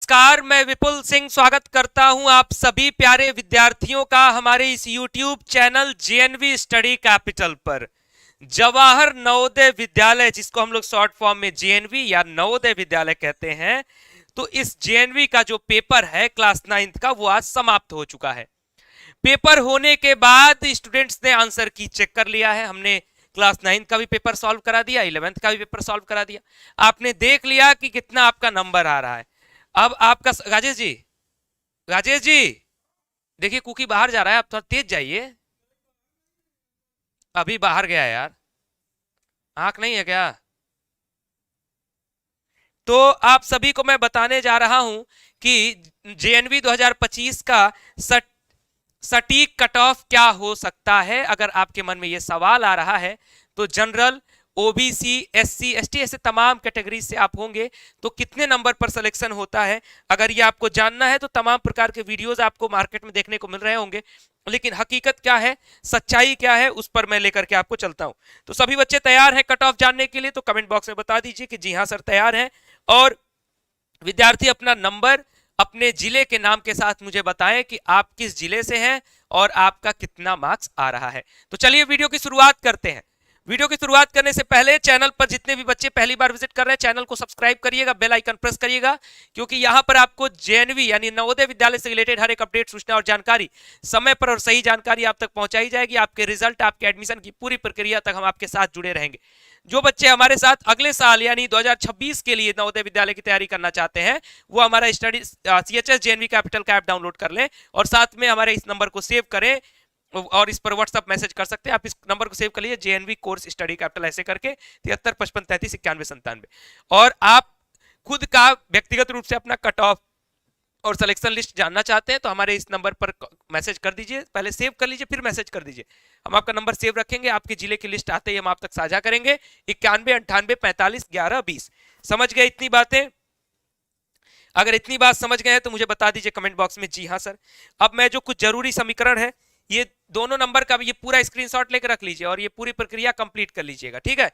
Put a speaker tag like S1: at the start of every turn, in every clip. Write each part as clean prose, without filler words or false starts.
S1: नमस्कार, मैं विपुल सिंह स्वागत करता हूं आप सभी प्यारे विद्यार्थियों का हमारे इस YouTube channel JNV study capital पर। जवाहर नवोदय विद्यालय, जिसको हम लोग शॉर्ट फॉर्म में जेएनवी या नवोदय विद्यालय कहते हैं, तो इस जेएनवी का जो पेपर है क्लास 9th का वो आज समाप्त हो चुका है। पेपर होने के बाद स्टूडेंट्स ने आंसर की चेक कर लिया है। हमने क्लास 9th का भी पेपर सॉल्व करा दिया, 11th का भी पेपर सॉल्व करा दिया। आपने देख लिया कि कितना आपका नंबर आ रहा है। अब आपका राजेश जी देखिए, कुकी बाहर जा रहा है, आप थोड़ा तेज जाइए। अभी बाहर गया यार, आंख नहीं है क्या? तो आप सभी को मैं बताने जा रहा हूं कि जेएनवी 2025 का सटीक कट ऑफ क्या हो सकता है। अगर आपके मन में यह सवाल आ रहा है तो जनरल, ओबीसी, एससी, एसटी, ऐसे तमाम कैटेगरी से आप होंगे तो कितने नंबर पर सिलेक्शन होता है, अगर ये आपको जानना है तो तमाम प्रकार के वीडियोस आपको मार्केट में देखने को मिल रहे होंगे। लेकिन हकीकत क्या है, सच्चाई क्या है, उस पर मैं लेकर के आपको चलता हूं। तो सभी बच्चे तैयार हैं कट ऑफ जानने के लिए? तो कमेंट बॉक्स में बता दीजिए कि जी हाँ सर तैयार हैं। और विद्यार्थी अपना नंबर अपने जिले के नाम के साथ मुझे बताएं कि आप किस जिले से हैं और आपका कितना मार्क्स आ रहा है। तो चलिए वीडियो की शुरुआत करते हैं। वीडियो की शुरुआत करने से पहले चैनल पर जितने भी बच्चे पहली बार विजिट कर रहे हैं, चैनल को सब्सक्राइब करिएगा, बेल आइकन प्रेस करिएगा, क्योंकि यहां पर आपको जेएनवी यानी नवोदय विद्यालय से रिलेटेड हर एक अपडेट, सूचना और जानकारी समय पर और सही जानकारी आप तक पहुंचाई जाएगी। आपके रिजल्ट, आपके एडमिशन की पूरी प्रक्रिया तक हम आपके साथ जुड़े रहेंगे। जो बच्चे हमारे साथ अगले साल यानी 2026 के लिए नवोदय विद्यालय की तैयारी करना चाहते हैं, वो हमारा स्टडी सीएचएस जेएनवी कैपिटल का ऐप डाउनलोड कर लें और साथ में हमारे इस नंबर को सेव करें और इस पर व्हाट्सएप मैसेज कर सकते हैं। आप इस नंबर को सेव कर लीजिए, जेएनवी कोर्स स्टडी कैपिटल ऐसे करके 73 55 33 91 97। और आप खुद का व्यक्तिगत रूप से अपना कट ऑफ और सिलेक्शन लिस्ट जानना चाहते हैं तो हमारे इस नंबर पर मैसेज कर दीजिए। पहले सेव कर लीजिए, फिर मैसेज कर दीजिए। हम आपका नंबर सेव रखेंगे, आपके जिले की लिस्ट आते ही हम आप तक साझा करेंगे। 91 98 45 11 20। समझ गए इतनी बातें? अगर इतनी बात समझ गए हैं तो मुझे बता दीजिए कमेंट बॉक्स में जी हाँ सर। अब मैं जो कुछ जरूरी समीकरण है, ये दोनों नंबर का भी ये पूरा स्क्रीनशॉट लेकर रख लीजिए और ये पूरी प्रक्रिया कंप्लीट कर लीजिएगा, ठीक है?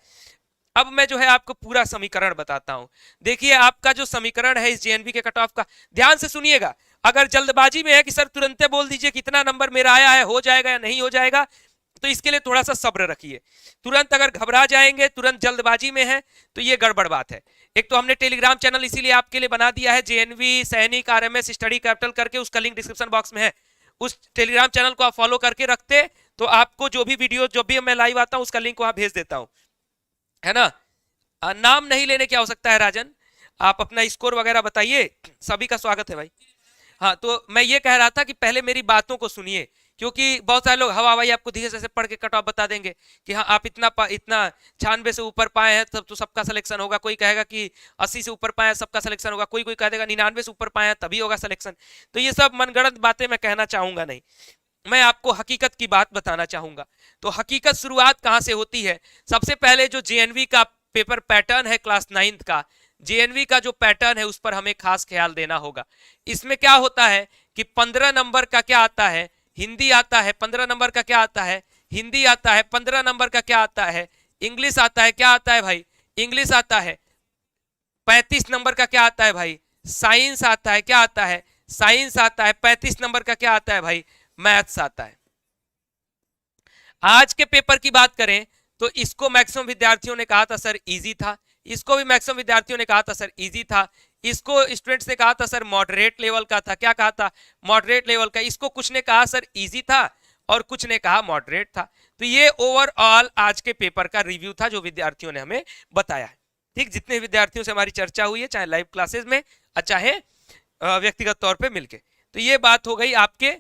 S1: अब मैं जो है आपको पूरा समीकरण बताता हूं। देखिए, आपका जो समीकरण है इस जेएनवी के कट ऑफ का, ध्यान से सुनिएगा। अगर जल्दबाजी में है कि सर तुरंत बोल दीजिए कितना नंबर मेरा आया है, हो जाएगा या नहीं हो जाएगा, तो इसके लिए थोड़ा सा सब्र रखिए। तुरंत अगर घबरा जाएंगे, तुरंत जल्दबाजी में है, तो ये गड़बड़ बात है। एक तो हमने टेलीग्राम चैनल इसीलिए आपके लिए बना दिया है, जेएनवी सैनिक आरएमएस स्टडी कैपिटल करके, उसका लिंक डिस्क्रिप्शन बॉक्स में है। उस टेलीग्राम चैनल को आप फॉलो करके रखते तो आपको जो भी वीडियो, जो भी मैं लाइव आता हूं, उसका लिंक वहां भेज देता हूं, है ना? नाम नहीं लेने की आवश्यकता है राजन, आप अपना स्कोर वगैरह बताइए। सभी का स्वागत है भाई। हाँ, तो मैं ये कह रहा था कि पहले मेरी बातों को सुनिए, क्योंकि बहुत सारे लोग हवा हवाई आपको धीरे से पढ़ के कट ऑफ बता देंगे कि हाँ आप इतना 96 से ऊपर पाए हैं तब तो सबका सिलेक्शन होगा। कोई कहेगा कि 80 से ऊपर पाए हैं सबका सिलेक्शन होगा, कोई कह देगा 99 से ऊपर पाए हैं तभी होगा सिलेक्शन। तो ये सब मनगढ़ंत बातें मैं कहना चाहूंगा नहीं, मैं आपको हकीकत की बात बताना चाहूंगा। तो हकीकत शुरुआत कहां से होती है? सबसे पहले जो जेएनवी का पेपर पैटर्न है क्लास 9th का, जेएनवी का जो पैटर्न है उस पर हमें खास ख्याल देना होगा। इसमें क्या होता है कि 15 नंबर का क्या आता है? हिंदी आता है। 15 नंबर का क्या आता है? हिंदी आता है। 15 नंबर का क्या आता है? इंग्लिश आता है। क्या आता है भाई? इंग्लिश आता है। 35 नंबर का क्या आता है भाई? साइंस आता है। क्या आता है? साइंस आता है। 35 नंबर का क्या आता है भाई? मैथ्स आता है। आज के पेपर की बात करें तो इसको मैक्सिमम विद्यार्थियों ने कहा था सर इजी था, इसको भी मैक्सिमम विद्यार्थियों ने कहा था सर इजी था, इसको स्टूडेंट्स ने कहा था सर मॉडरेट लेवल का था। क्या कहा था? मॉडरेट लेवल का। इसको कुछ ने कहा सर इजी था और कुछ ने कहा मॉडरेट था। तो ये ओवरऑल आज के पेपर का रिव्यू था जो विद्यार्थियों ने हमें बताया है। ठीक, जितने विद्यार्थियों से हमारी चर्चा हुई है, चाहे लाइव क्लासेस में चाहे व्यक्तिगत तौर पर मिलकर। तो ये बात हो गई आपके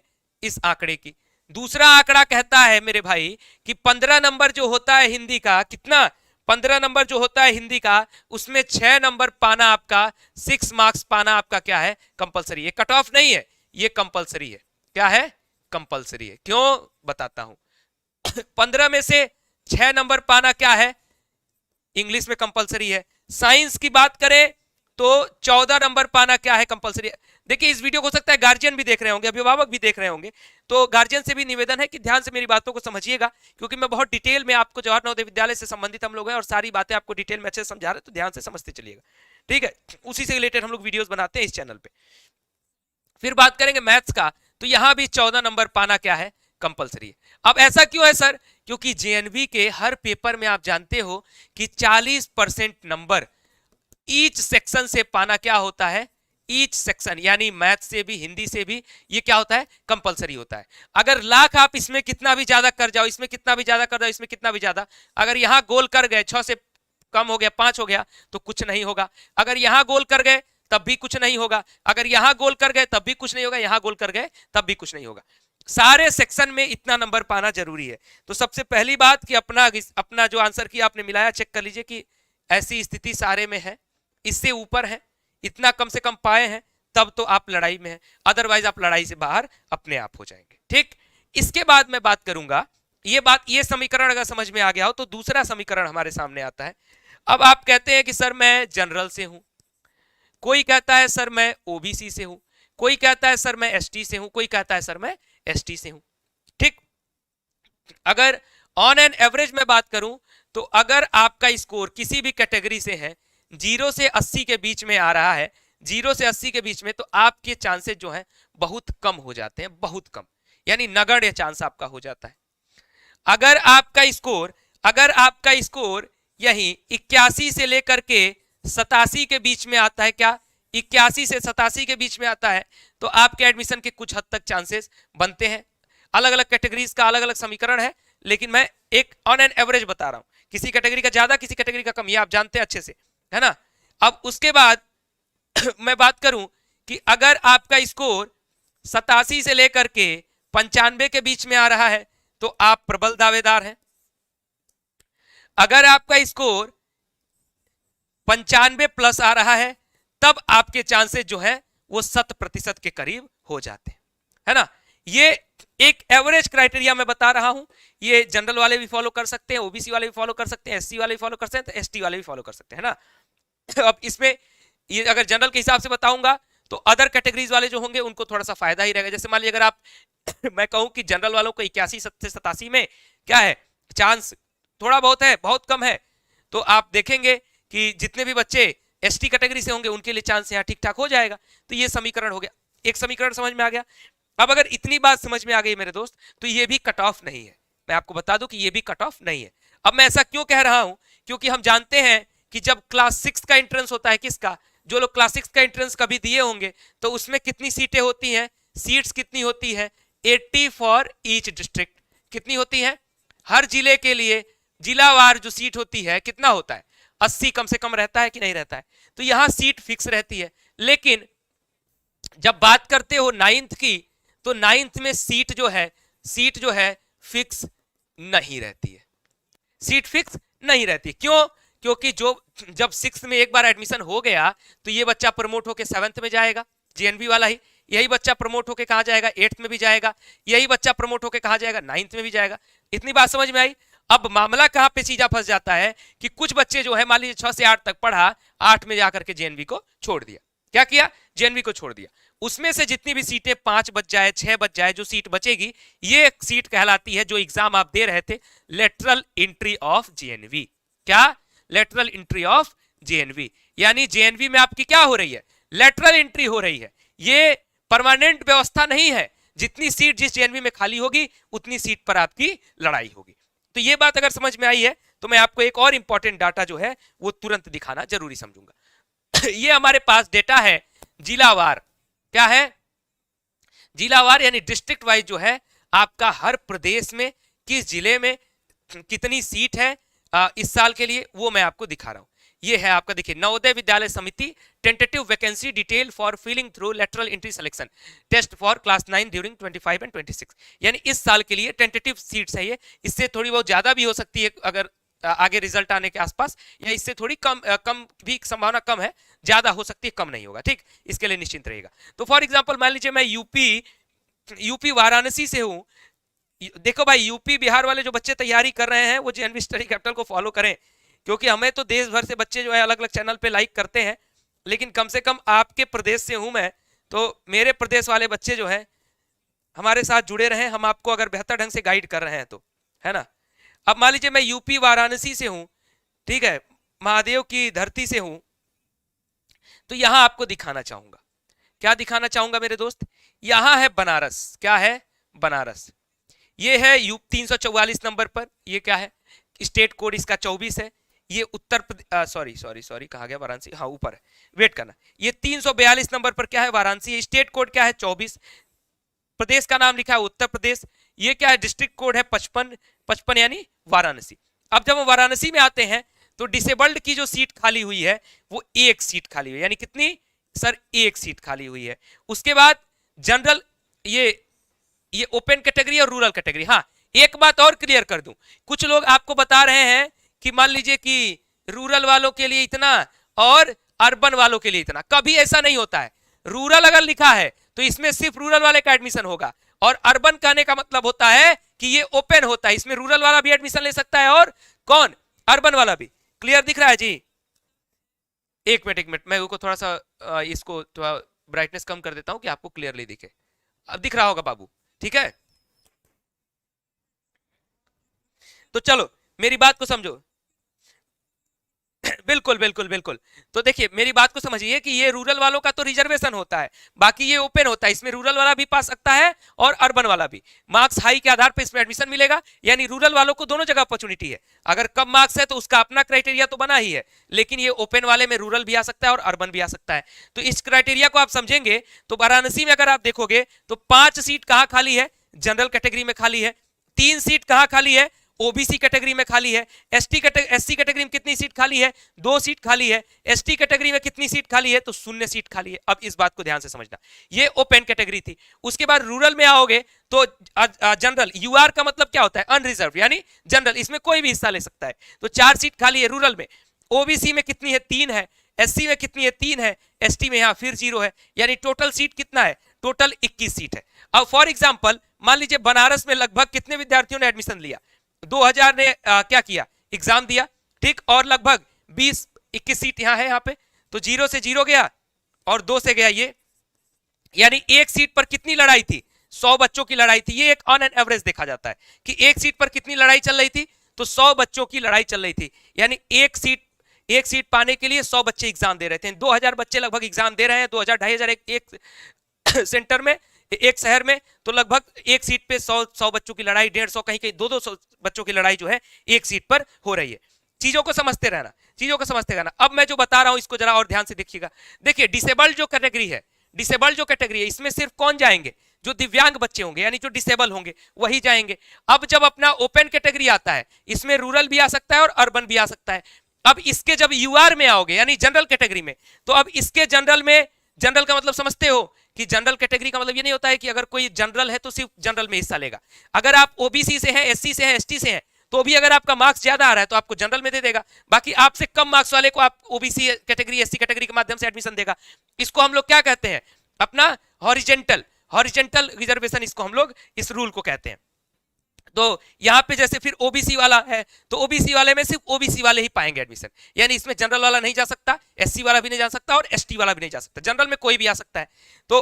S1: इस आंकड़े की। दूसरा आंकड़ा कहता है मेरे भाई कि 15 नंबर जो होता है हिंदी का, कितना? 15 नंबर जो होता है हिंदी का, उसमें 6 नंबर पाना आपका, 6 मार्क्स पाना आपका क्या है? कंपलसरी। ये कट ऑफ नहीं है, ये कंपलसरी है। क्या है? कंपलसरी है। क्यों? बताता हूं। 15 में से 6 नंबर पाना क्या है? इंग्लिश में कंपलसरी है। साइंस की बात करें तो 14 नंबर पाना क्या है? कंपलसरी है। देखिए, इस वीडियो को हो सकता है गार्जियन भी देख रहे होंगे, अभिभावक भी देख रहे होंगे, तो गार्जियन से भी निवेदन है कि ध्यान से मेरी बातों को समझिएगा, क्योंकि मैं बहुत डिटेल में आपको, जवाहर नवोदय विद्यालय से संबंधित हम लोग हैं और सारी बातें आपको डिटेल में अच्छे से समझा रहे हैं, तो ध्यान से समझते चलिएगा। ठीक है, उसी से रिलेटेड हम लोग वीडियोस बनाते हैं इस चैनल पे। फिर बात करेंगे मैथ्स का, तो यहां भी 14 नंबर पाना क्या है, कंपलसरी है। अब ऐसा क्यों है सर, क्योंकि जेएनवी के हर पेपर में आप जानते हो कि 40% नंबर ईच सेक्शन से पाना क्या होता है, ईच सेक्शन, यानी मैथ से भी हिंदी से भी ये क्या होता है, कंपलसरी होता है। अगर लाख आप इसमें कितना भी ज्यादा कर जाओ, इसमें कितना भी ज्यादा कर जाओ, इसमें कितना भी ज्यादा, अगर यहां गोल कर गए 6 से कम हो गया, 5 हो गया, तो कुछ नहीं होगा। अगर यहां गोल कर गए तब भी कुछ नहीं होगा, अगर यहां गोल कर गए तब भी कुछ नहीं होगा, यहां गोल कर गए तब भी कुछ नहीं होगा। सारे सेक्शन में इतना नंबर पाना जरूरी है। तो सबसे पहली बात कि अपना जो आंसर किया आपने मिलाया, चेक कर लीजिए कि ऐसी स्थिति सारे में है, इससे ऊपर है, इतना कम से कम पाए हैं, तब तो आप लड़ाई में हैं, अदरवाइज आप लड़ाई से बाहर अपने आप हो जाएंगे। ठीक, इसके बाद मैं बात करूंगा, ये समीकरण अगर समझ में आ गया हो तो दूसरा समीकरण हमारे सामने आता है। अब आप कहते हैं कि सर मैं जनरल से हूं, कोई कहता है सर मैं ओबीसी से हूं, कोई कहता है सर मैं एसटी से हूं, कोई कहता है सर मैं एसटी से हूं। ठीक, अगर ऑन एन एवरेज में बात करूं तो अगर आपका स्कोर किसी भी कैटेगरी से है 0 से 80 के बीच में आ रहा है, 0 से 80 के बीच में, तो आपके चांसेस जो है बहुत कम हो जाते हैं, बहुत कम, यानी नगण्य चांस आपका हो जाता है। अगर आपका स्कोर यही 81 से लेकर के 87 के बीच में आता है, क्या 81 से 87 के बीच में आता है, तो आपके एडमिशन के कुछ हद तक चांसेस बनते हैं। अलग अलग कैटेगरीज का अलग अलग समीकरण है, लेकिन मैं एक ऑन एन एवरेज बता रहा हूं, किसी कैटेगरी का ज्यादा किसी कैटेगरी का कम, ये आप जानते हैं अच्छे से, है ना। अब उसके बाद मैं बात करूं कि अगर आपका स्कोर 87 से लेकर के 95 के बीच में आ रहा है तो आप प्रबल दावेदार हैं। अगर आपका स्कोर 95 प्लस आ रहा है तब आपके चांसेस जो है वो 100% के करीब हो जाते हैं, है ना। ये एक एवरेज क्राइटेरिया मैं बता रहा हूं, ये जनरल वाले भी फॉलो कर सकते हैं, ओबीसी वाले भी फॉलो कर सकते हैं, एससी वाले भी फॉलो कर सकते हैं, एसटी वाले भी फॉलो कर सकते हैं, है ना। अब इसमें ये अगर जनरल के हिसाब से बताऊंगा तो अदर कैटेगरीज वाले जो होंगे उनको थोड़ा सा फायदा ही रहेगा। जैसे मान लीजिए अगर आप मैं कहूं कि जनरल वालों को 81 से 87 में क्या है चांस, थोड़ा बहुत है, बहुत कम है, तो आप देखेंगे कि जितने भी बच्चे एसटी कैटेगरी से होंगे उनके लिए चांस यहाँ ठीक ठाक हो जाएगा। तो ये समीकरण हो गया, एक समीकरण समझ में आ गया। अब अगर इतनी बात समझ में आ गई मेरे दोस्त, तो ये भी कट ऑफ नहीं है, मैं आपको बता दूं कि ये भी कट ऑफ नहीं है। अब मैं ऐसा क्यों कह रहा हूं, क्योंकि हम जानते हैं कि जब क्लास 6 का एंट्रेंस होता है, किसका, जो लोग क्लास 6 का एंट्रेंस कभी दिए होंगे, तो उसमें कितनी सीटें होती हैं, सीट्स कितनी होती है, 80 फॉर ईच डिस्ट्रिक्ट। कितनी होती है हर जिले के लिए, जिलावार जो सीट होती है कितना होता है, 80 कम से कम रहता है कि नहीं रहता है। तो यहां सीट फिक्स रहती है। लेकिन जब बात करते हो 9th की, तो 9th में सीट जो है फिक्स नहीं रहती है, सीट फिक्स नहीं रहती। क्यों, क्योंकि जब 6th में एक बार एडमिशन हो गया तो ये बच्चा प्रमोट होकर 7th में जाएगा, जेएनवी वाला ही, यही बच्चा प्रमोट होकर कहां जाएगा, 8th में भी जाएगा, यही बच्चा प्रमोट होकर कहां जाएगा, 9th में भी जाएगा। इतनी बात समझ में आई। अब मामला कहां पे सीधा फंस जाता है कि कुछ बच्चे जो है मान लीजिए 6 से 8 तक पढ़ा, 8 में जाकर के जेएनवी को छोड़ दिया। क्या किया, जेएनवी को छोड़ दिया। उसमें से जितनी भी सीटें 5 बच जाए, 6 बच जाए, जो सीट बचेगी ये एक सीट कहलाती है, जो एग्जाम आप दे रहे थे, लेटरल एंट्री ऑफ जेएनवी। क्या, लेटरल एंट्री ऑफ जेएनवी, यानी जेएनवी में आपकी क्या हो रही है, लेटरल एंट्री हो रही है। ये परमानेंट व्यवस्था नहीं है, जितनी सीट जिस जेएनवी में खाली होगी उतनी सीट पर आपकी लड़ाई होगी। तो ये बात अगर समझ में आई है तो मैं आपको एक और इंपॉर्टेंट डाटा जो है वो तुरंत दिखाना जरूरी समझूंगा। ये हमारे पास डेटा है जिलावार, क्या है, जिलावार यानी डिस्ट्रिक्ट वाइज जो है आपका हर प्रदेश में किस जिले में कितनी सीट है इस साल के लिए, वो मैं आपको दिखा रहा हूं। ये है आपका, देखिए, Navodaya Vidyalaya Samiti tentative vacancy detail for filling through lateral entry selection test for class 9 during 25 and 26, यानी इस साल के लिए टेंटेटिव सीट्स है ये। इससे थोड़ी बहुत ज्यादा भी हो सकती है अगर आगे रिजल्ट आने के आसपास, या इससे थोड़ी कम भी संभावना कम है, ज्यादा हो सकती है, कम नहीं होगा। ठीक, इसके लिए निश्चिंत रहेगा। तो फॉर एग्जांपल मान लीजिए मैं यूपी वाराणसी से हूं। देखो भाई, यूपी बिहार वाले जो बच्चे तैयारी कर रहे हैं वो जेएनवी स्टडी कैपिटल को फॉलो करें, क्योंकि हमें तो देश भर से बच्चे जो है अलग अलग चैनल पे लाइक करते हैं, लेकिन कम से कम आपके प्रदेश से हूं मैं, तो मेरे प्रदेश वाले बच्चे जो है हमारे साथ जुड़े रहे, हम आपको अगर बेहतर ढंग से गाइड कर रहे हैं तो, है ना। अब मान लीजिए मैं यूपी वाराणसी से हूं, ठीक है, महादेव की धरती से हूं, तो यहां आपको दिखाना चाहूंगा, क्या दिखाना चाहूंगा मेरे दोस्त, यहां है बनारस, क्या है बनारस, ये है यू 344 नंबर पर, ये क्या है स्टेट कोड इसका 24 है, ये उत्तर प्रदेश, सॉरी कहा गया वाराणसी, हाँ ऊपर है, वेट करना, ये 342 नंबर पर क्या है वाराणसी, स्टेट कोड क्या है 24, प्रदेश का नाम लिखा है उत्तर प्रदेश, ये क्या है डिस्ट्रिक्ट कोड है 55 यानी वाराणसी। अब जब हम वाराणसी में आते हैं तो डिसेबल्ड की जो सीट खाली हुई है वो एक सीट खाली हुई है, यानी कितनी सर, एक सीट खाली हुई है। उसके बाद जनरल, ये ओपन कैटेगरी और रूरल कैटेगरी। हाँ एक बात और क्लियर कर दूं, कुछ लोग आपको बता रहे हैं कि मान लीजिए कि रूरल वालों के लिए इतना और अर्बन वालों के लिए इतना, कभी ऐसा नहीं होता है। रूरल अगर लिखा है तो इसमें सिर्फ रूरल वाले का एडमिशन होगा, और अर्बन कहने का मतलब होता है कि ये ओपन होता है, इसमें रूरल वाला भी एडमिशन ले सकता है और कौन, अर्बन वाला भी। क्लियर दिख रहा है जी? एक मिनट मैं को थोड़ा सा इसको थोड़ा ब्राइटनेस कम कर देता हूं कि आपको क्लियरली दिखे। अब दिख रहा होगा बाबू, ठीक है? तो चलो मेरी बात को समझो। बिल्कुल बिल्कुल बिल्कुल। तो देखिए मेरी बात को समझिए कि ये रूरल वालों का तो रिजर्वेशन होता है, बाकी ये ओपन होता है, इसमें रूरल वाला भी पा सकता है और अर्बन वाला भी। मार्क्स हाई के आधार पर इसमें एडमिशन मिलेगा, यानी रूरल वालों को दोनों जगह अपॉर्चुनिटी है। अगर कम मार्क्स है तो उसका अपना क्राइटेरिया तो बना ही है, लेकिन ये ओपन वाले में रूरल भी आ सकता है और अर्बन भी आ सकता है। तो इस क्राइटेरिया को आप समझेंगे तो वाराणसी में अगर आप देखोगे तो 5 सीट कहां खाली है, जनरल कैटेगरी में खाली है, 3 सीट कहां खाली है, ओबीसी कैटेगरी में खाली है, एससी कैटेगरी में कितनी सीट खाली है, 2 सीट खाली है, एसटी कैटेगरी में कितनी सीट खाली है, तो 0 सीट खाली है। अब इस बात को ध्यान से समझना, ये ओपन कैटेगरी थी। उसके बाद रूरल में आओगे तो जनरल, यूआर का मतलब क्या होता है, अनरिजर्व, यानी जनरल, इसमें कोई भी हिस्सा ले सकता है। तो 4 सीट खाली है रूरल में। ओबीसी में कितनी है, 3 है, एससी में कितनी है, 3 है, एसटी में यहां फिर 0 है, यानी टोटल सीट कितना है, टोटल 21 सीट है। अब फॉर एग्जाम्पल मान लीजिए बनारस में लगभग कितने विद्यार्थियों ने एडमिशन लिया, 2000 ने क्या किया, एग्जाम दिया, ठीक, और लगभग 20-21 सीट यहां है, यहां पे तो 0 से 0 गया और 2 से गया ये, यानी एक सीट पर कितनी लड़ाई थी, 100 बच्चों की लड़ाई थी। ये एक ऑन एन एवरेज देखा जाता है कि एक सीट पर कितनी लड़ाई चल रही थी, तो 100 बच्चों की लड़ाई चल रही थी, यानी एक सीट पाने के लिए 100 बच्चे एग्जाम दे रहे थे। 2000 बच्चे लगभग एग्जाम दे रहे हैं, 2000-2500 एक सेंटर में, एक शहर में, तो लगभग एक सीट पे 100 बच्चों की लड़ाई, 150, कहीं कहीं 200 बच्चों की लड़ाई जो है एक सीट पर हो रही है। चीजों को समझते रहना, चीजों को समझते रहना। अब मैं जो बता रहा हूं इसको जरा और ध्यान से देखिएगा। देखिए डिसेबल्ड जो कैटेगरी है, डिसेबल्ड जो कैटेगरी है, इसमें सिर्फ कौन जाएंगे, जो दिव्यांग बच्चे होंगे, यानी जो डिसेबल होंगे वही जाएंगे। अब जब अपना ओपन कैटेगरी आता है, इसमें रूरल भी आ सकता है और अर्बन भी आ सकता है। अब इसके जब यूआर में आओगे, यानी जनरल कैटेगरी में, तो अब इसके जनरल में, जनरल का मतलब समझते हो कि जनरल कैटेगरी का मतलब ये नहीं होता है कि अगर कोई जनरल है तो सिर्फ जनरल में हिस्सा लेगा। अगर आप ओबीसी से हैं, एससी से हैं, एसटी से हैं, तो भी अगर आपका मार्क्स ज्यादा आ रहा है तो आपको जनरल में दे देगा, बाकी आपसे कम मार्क्स वाले को आप ओबीसी कैटेगरी, एससी कैटेगरी के माध्यम से एडमिशन देगा। इसको हम लोग क्या कहते हैं, अपना हॉरिजेंटल रिजर्वेशन, इसको हम लोग इस रूल को कहते हैं। तो यहां पे जैसे फिर ओबीसी वाला है तो ओबीसी वाले में सिर्फ ओबीसी वाले ही पाएंगे एडमिशन, यानी इसमें जनरल वाला नहीं जा सकता, एससी वाला भी नहीं जा सकता और एसटी वाला भी नहीं जा सकता, जनरल में कोई भी आ सकता है। तो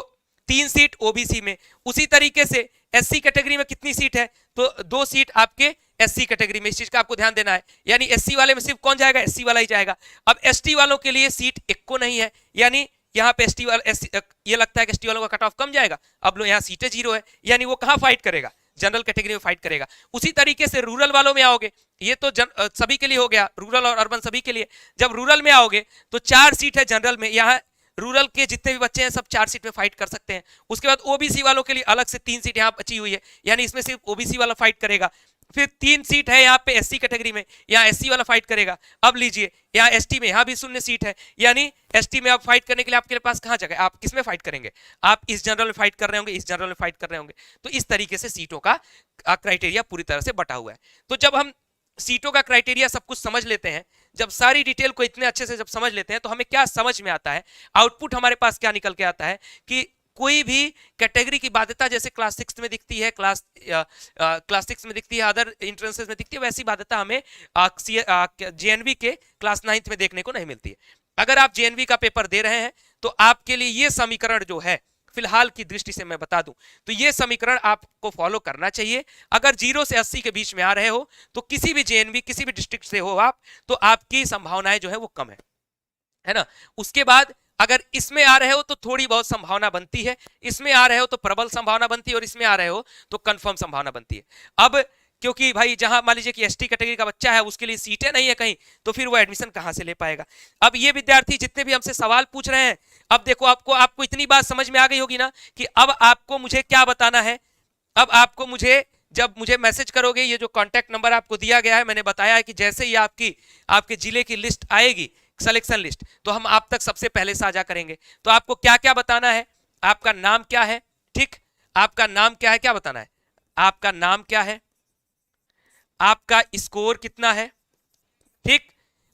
S1: 3 सीट ओबीसी में। उसी तरीके से एससी कैटेगरी में कितनी सीट है, तो 2 सीट आपके एससी कैटेगरी में, इस चीज का आपको ध्यान देना है, यानी एससी वाले में सिर्फ कौन जाएगा, एससी वाला ही जाएगा। अब एसटी वालों के लिए सीट एक को नहीं है, यानी यहाँ पे एसटी वाला, ये लगता है कि एसटी वालों का कट ऑफ कम जाएगा, अब लो यहाँ सीटें 0 है, यानी वो कहां फाइट करेगा, जनरल कैटेगरी में फाइट करेगा। उसी तरीके से रूरल वालों में आओगे, ये तो सभी के लिए हो गया, रूरल और अर्बन सभी के लिए। जब रूरल में आओगे तो 4 सीट है जनरल में, यहाँ रूरल के जितने भी बच्चे हैं सब 4 सीट में फाइट कर सकते हैं। उसके बाद ओबीसी वालों के लिए अलग से 3 सीट यहाँ बची हुई है, यानी इसमें सिर्फ ओबीसी वाला फाइट करेगा। फिर 3 सीट है यहाँ पे एससी कैटेगरी में, यहाँ एससी वाला फाइट करेगा। अब लीजिए यहाँ एसटी में, यहाँ भी 0 सीट है, यानी एसटी में आप फाइट करने के लिए आपके पास कहाँ जगह, आप किस में फाइट करेंगे, आप इस जनरल में फाइट कर रहे होंगे, इस जनरल में फाइट कर रहे होंगे। तो इस तरीके से सीटों का क्राइटेरिया पूरी तरह से बटा हुआ है। तो जब हम सीटों का क्राइटेरिया सब कुछ समझ लेते हैं, जब सारी डिटेल को इतने अच्छे से जब समझ लेते हैं, तो हमें क्या समझ में आता है, आउटपुट हमारे पास क्या निकल के आता है कि कोई भी कैटेगरी की बाध्यता जैसे क्लास 6 में दिखती है, क्लास 6 में दिखती है, अदर इंट्रेंसेस में दिखती है, वैसी बाध्यता हमें जेएनवी के क्लास 9th में देखने को नहीं मिलती है। अगर आप जेएनवी का पेपर दे रहे हैं तो आपके लिए ये समीकरण जो है, फिलहाल की दृष्टि से मैं बता दूं तो ये समीकरण आपको फॉलो करना चाहिए। अगर 0 से 80 के बीच में आ रहे हो तो किसी भी जेएनवी, किसी भी डिस्ट्रिक्ट से हो आप, तो आपकी संभावनाएं जो है वो कम है ना। उसके बाद अगर इसमें आ रहे हो तो थोड़ी बहुत संभावना बनती है, इसमें आ रहे हो तो प्रबल संभावना बनती है, और इसमें आ रहे हो तो कंफर्म संभावना बनती है। अब क्योंकि भाई जहां मान लीजिए कि एसटी कैटेगरी का बच्चा है, उसके लिए सीटें नहीं है कहीं, तो फिर वो एडमिशन कहां से ले पाएगा। अब ये विद्यार्थी जितने भी हमसे सवाल पूछ रहे हैं, अब देखो आपको इतनी बात समझ में आ गई होगी ना कि अब आपको मुझे क्या बताना है। अब आपको मुझे जब मुझे मैसेज करोगे, ये जो कांटेक्ट नंबर आपको दिया गया है, मैंने बताया है कि जैसे ही आपके जिले की लिस्ट आएगी, सिलेक्शन लिस्ट, तो हम आप तक सबसे पहले साझा करेंगे। तो आपको क्या क्या बताना है, आपका नाम क्या है, ठीक, आपका नाम क्या है, क्या बताना है, आपका नाम क्या है, आपका स्कोर कितना है, ठीक,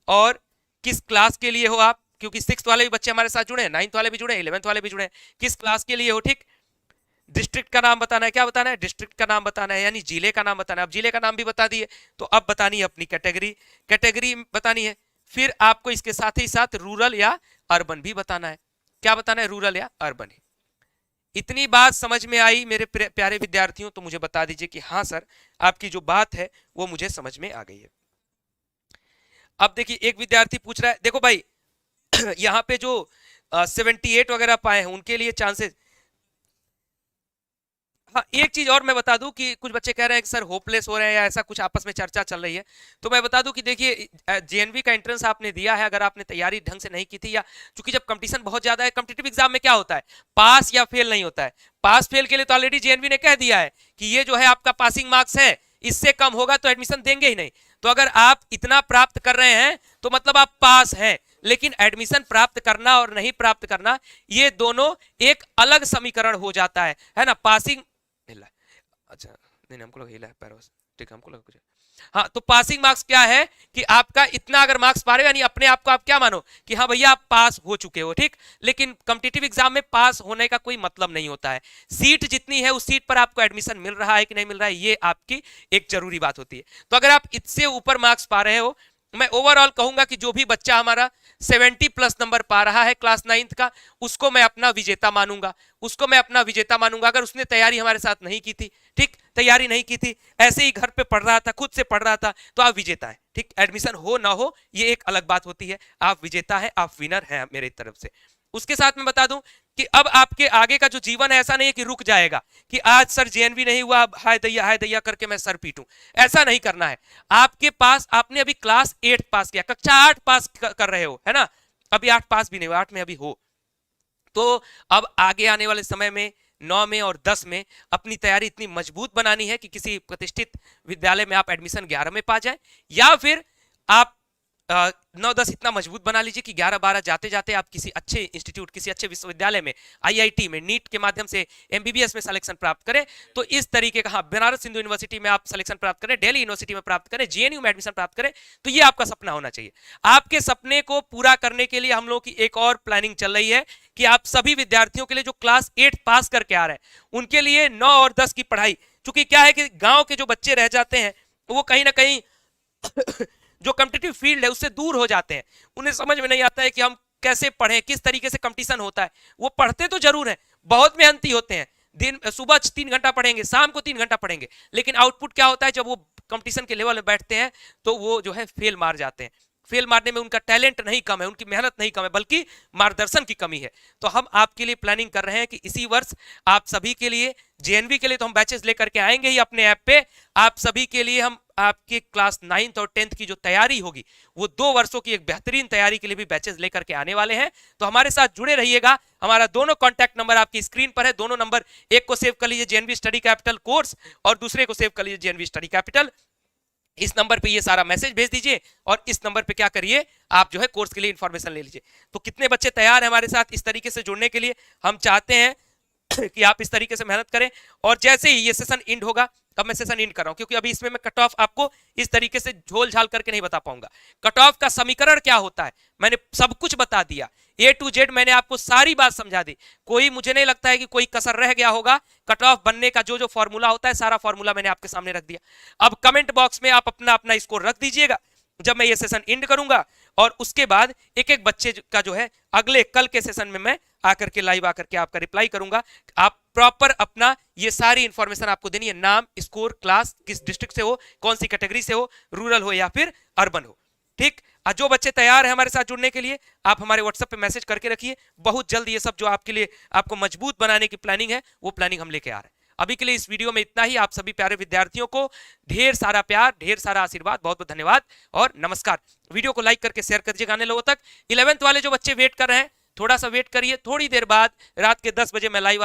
S1: और किस क्लास के लिए हो आप, क्योंकि 6th वाले भी बच्चे हमारे साथ जुड़े हैं, 9th वाले भी जुड़े हैं, 11th वाले भी जुड़े हैं, किस क्लास के लिए हो, ठीक। डिस्ट्रिक्ट का नाम बताना है, क्या बताना है, डिस्ट्रिक्ट का नाम बताना है, यानी जिले का नाम बताना है। अब जिले का नाम भी बता दिए, तो अब बतानी है अपनी कैटेगरी बतानी है। फिर आपको इसके साथ ही साथ रूरल या अर्बन भी बताना है। क्या बताना है, रूरल या अर्बन। इतनी बात समझ में आई मेरे प्यारे विद्यार्थियों, तो मुझे बता दीजिए कि हाँ सर, आपकी जो बात है वो मुझे समझ में आ गई है। अब देखिए, एक विद्यार्थी पूछ रहा है, देखो भाई यहाँ पे जो 78 वगैरह पाए हैं उनके लिए चांसेस। हाँ, एक चीज और मैं बता दूं कि कुछ बच्चे कह रहे हैं कि सर होपलेस हो रहे हैं या ऐसा कुछ आपस में चर्चा चल रही है, तो मैं बता दूं कि देखिए, जेएनवी का एंट्रेंस आपने दिया है, अगर आपने तैयारी ढंग से नहीं की थी, या चूंकि जब कंपटीशन बहुत ज्यादा है, कॉम्पिटिटिव एग्जाम में क्या होता है, पास या फेल नहीं होता है। पास फेल के लिए तो ऑलरेडी जेएनवी ने कह दिया है कि ये जो है आपका पासिंग मार्क्स है, इससे कम होगा तो एडमिशन देंगे ही नहीं। तो अगर आप इतना प्राप्त कर रहे हैं तो मतलब आप पास हैं, लेकिन एडमिशन प्राप्त करना और नहीं प्राप्त करना, ये दोनों एक अलग समीकरण हो जाता है ना। पासिंग, अच्छा नहीं, हमको लगा हिला है पैरोस, ठीक, हमको लगा कुछ। हाँ, तो पासिंग मार्क्स क्या है कि आपका इतना अगर मार्क्स पा रहे हो, यानी अपने आप को आप क्या मानो कि हाँ भैया आप पास हो चुके हो, ठीक। लेकिन कॉम्पिटिटिव एग्जाम में पास होने का कोई मतलब नहीं होता है। सीट जितनी है उस सीट पर आपको एडमिशन मिल रहा है कि नहीं मिल रहा है, ये आपकी एक जरूरी बात होती है। तो अगर आप इससे ऊपर मार्क्स पा रहे हो, मैं ओवरऑल कहूंगा कि जो भी बच्चा हमारा 70+ नंबर पा रहा है क्लास 9th का, उसको मैं अपना विजेता मानूंगा, उसको मैं अपना विजेता मानूंगा। अगर उसने तैयारी हमारे साथ नहीं की थी, ठीक, तैयारी नहीं की थी, ऐसे ही घर पे पढ़ रहा था, खुद से पढ़ रहा था, तो आप विजेता है, ठीक। एडमिशन हो ना हो ये एक अलग बात होती है, आप विजेता है, आप विनर हैं मेरी तरफ से। उसके साथ मैं बता दूं कि अब आपके आगे का जो जीवन है, ऐसा नहीं है कि रुक जाएगा कि आज सर जेएनवी नहीं हुआ, हाय दैया करके मैं सर पीटूं, ऐसा नहीं करना है। आपके पास, आपने अभी क्लास 8 पास किया, कक्षा 8 पास कर रहे हो, है ना, अभी 8 पास भी नहीं हुआ, 8 में अभी हो, तो अब आगे आने वाले समय में 9 में और 10 में अपनी तैयारी इतनी मजबूत बनानी है कि किसी प्रतिष्ठित विद्यालय में आप एडमिशन 11 में पा जाए, या फिर आप 9-10 इतना मजबूत बना लीजिए कि 11-12 जाते जाते आप किसी अच्छे इंस्टीट्यूट, किसी अच्छे विश्वविद्यालय में, आईआईटी में, नीट के माध्यम से एमबीबीएस में सिलेक्शन प्राप्त करें। तो इस तरीके का, हाँ, बनारस हिंदू यूनिवर्सिटी में आप सिलेक्शन प्राप्त करें, दिल्ली यूनिवर्सिटी में प्राप्त करें, जेएनयू में एडमिशन प्राप्त करें, तो ये आपका सपना होना चाहिए। आपके सपने को पूरा करने के लिए हम लोग की एक और प्लानिंग चल रही है कि आप सभी विद्यार्थियों के लिए जो क्लास 8 पास करके आ रहे हैं, उनके लिए 9 और 10 की पढ़ाई, चूंकि क्या है कि गांव के जो बच्चे रह जाते हैं वो कहीं ना कहीं जो कॉम्पिटिटिव फील्ड है उससे दूर हो जाते हैं, उन्हें समझ में नहीं आता है कि हम कैसे पढ़ें, किस तरीके से कंपटीशन होता है। वो पढ़ते तो जरूर हैं, बहुत मेहनती होते हैं, दिन सुबह 3 घंटा पढ़ेंगे, शाम को 3 घंटा पढ़ेंगे, लेकिन आउटपुट क्या होता है, जब वो कंपटीशन के लेवल में बैठते हैं तो वो जो है फेल मार जाते हैं। फेल मारने में उनका टैलेंट नहीं कम है, उनकी मेहनत नहीं कम है, बल्कि मार्गदर्शन की कमी है। तो हम आपके लिए प्लानिंग कर रहे हैं कि इसी वर्ष आप सभी के लिए, जेएनवी के लिए तो हम बैचेस लेकर के आएंगे ही अपने ऐप पे, आप सभी के लिए हम आपके क्लास 9th और 10th की जो तैयारी होगी, वो 2 वर्षों की एक बेहतरीन तैयारी के लिए भी बैचेस लेकर के आने वाले हैं। तो हमारे साथ जुड़े रहिएगा। हमारा दोनों कॉन्टैक्ट नंबर आपकी स्क्रीन पर है, दोनों नंबर, एक को सेव कर लीजिए जेएनवी स्टडी कैपिटल कोर्स, और दूसरे को सेव कर लीजिए जेएनवी स्टडी कैपिटल। इस नंबर पे ये सारा मैसेज भेज दीजिए, और इस नंबर पे क्या करिए, आप जो है कोर्स के लिए इंफॉर्मेशन ले लीजिए। तो कितने बच्चे तैयार हैं हमारे साथ इस तरीके से जुड़ने के लिए? हम चाहते हैं कि आप इस तरीके से मेहनत करें, और जैसे ही ये सेशन एंड होगा, अब मैं सेशन एंड कर रहा हूं क्योंकि अभी इसमें मैं कट ऑफ आपको इस तरीके से झोल झाल करके नहीं बता पाऊंगा। कट ऑफ का समीकरण क्या होता है मैंने सब कुछ बता दिया, A to Z मैंने आपको सारी बात समझा दी। कोई, मुझे नहीं लगता है कि कोई कसर रह गया होगा। कट ऑफ बनने का जो जो फॉर्मूला होता है, सारा फॉर्मूला मैंने आपके सामने रख दिया। अब कमेंट बॉक्स में आप अपना अपना स्कोर रख दीजिएगा जब मैं ये सेशन एंड करूंगा, और उसके बाद एक एक बच्चे का जो है अगले कल के सेशन में मैं आकर के लाइव आकर के आपका रिप्लाई करूंगा। आप प्रॉपर अपना ये सारी इंफॉर्मेशन आपको देनी है, नाम, स्कोर, क्लास, किस डिस्ट्रिक्ट से हो, कौन सी कैटेगरी से हो, रूरल हो या फिर अर्बन हो, ठीक। जो बच्चे तैयार हैं हमारे साथ जुड़ने के लिए, आप हमारे व्हाट्सएप पे मैसेज करके रखिए। बहुत जल्द ये सब जो आपके लिए आपको मजबूत बनाने की प्लानिंग है वो प्लानिंग हम लेके आ रहे हैं। अभी के लिए इस वीडियो में इतना ही। आप सभी प्यारे विद्यार्थियों को ढेर सारा प्यार, ढेर सारा आशीर्वाद, बहुत बहुत धन्यवाद और नमस्कार। वीडियो को लाइक करके शेयर कर दीजिएगा आने लोगों तक। 11th वाले जो बच्चे वेट कर रहे हैं, थोड़ा सा वेट करिए, थोड़ी देर बाद रात के 10 बजे मैं लाइव